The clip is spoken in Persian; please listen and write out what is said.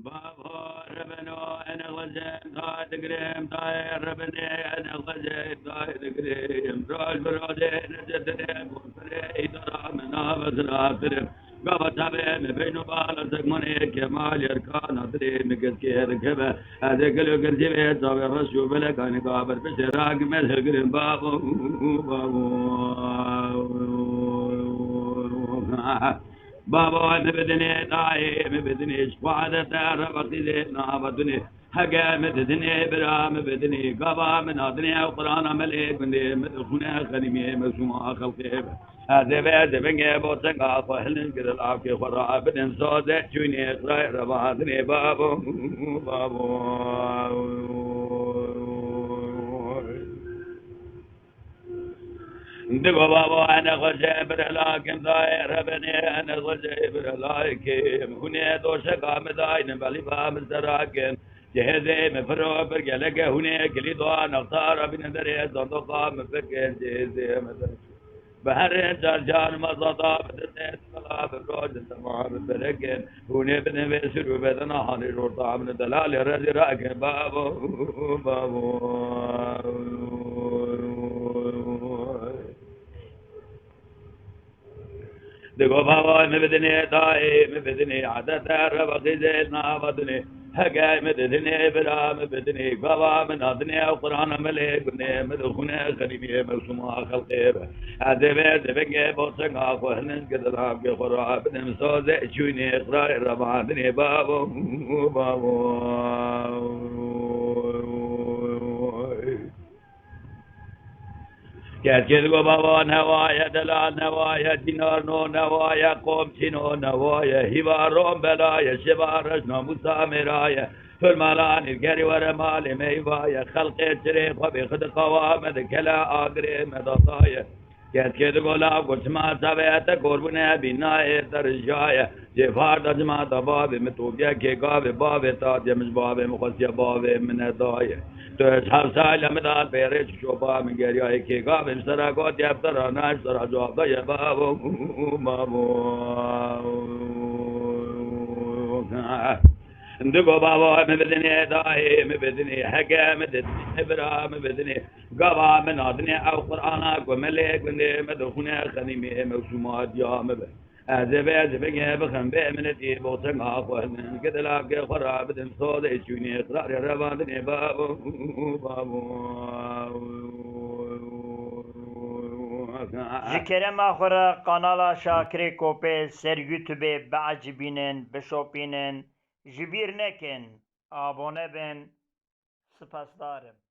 بابا ربنا انا غزين تايد قريم تاير ربني انا غزين تايد قريم راج برادين جدريم وفري درا منا بزراترم قبا تابين بينو بالسك مني كمال يركان ادري مقد كير كبه هذا كله قرجي بيت صابي رشو بلك انا قابر بشراق مزه قريم بابو بابا مبدني طاي مبدني شقادة ربطي زينا بدني حقا مددني برا مبدني قبا من أدني وقرآن ملك بندي مدخنا خنمي مسوما خلقي هذا بعد بنجي بوسنقا فهلن كذا العافية خرا بدن صوت جوني قراي رباطني بابو بابو دقوا بابا أنا غجبر لكن ظاهر بني أنا غجبر لكن هنا دوشة مداين بالي بام سراكن جهزي مفرو برجلك هنا كلي دوا نختار بين دري صندوق مفكر جهزي مدر بحر جرجان مزادا بدنت ملا بروج تمام بركن هنا بن بسر بدنا حالي روطا من دلال رز راكن بابو بابو دقوا بابا مبدني داي مبدني عدد ربقي زينا بدني هقاي مبدني بلا مبدني بابا من أدني وقرآن ملك بني مدخنا خريبي مسوما خلقي هذا بنجي بوسنقا فهلن قدرام قرآن بدن صوزي شوني إقرار ربعدني بابو بابو كذب بابا نوايا دلال نوايا دينار نو نوايا قوم تنو نوايا هبارون بلايا شبارش ناموسا مرايا فالمالان القري ورمال ميوايا خلق الشريف وبخد قوامد كلا آقري مدطايا كذب لا قلت ما سبيت قربنا بناء ترجايا جفار دجما دباب متوبيا كيقاب باب تاتيا مش باب مخصيا باب من دايا تو اصحاب سال مدار پیرش شوبا من گریای کی گاب سرا گوت یفتر ناش سرا جواب ده بابو بابو دقوا بابا مبدني داهي مبدني حقا مددني برا مبدني قبا من أدني أو قرآنك وملك بني مدخنا خنيمي موسومات يا مبدني أزبي بخن بأمنتي بوسن أخوان كده لاقي خراب دم صود يشوني إقرار رباندني بابو بابو ذكرم آخر قنالا شاكري كوبي سر يوتيوب بعجبينن بشوبينن جبير نكن آبونه بن سپاسدارم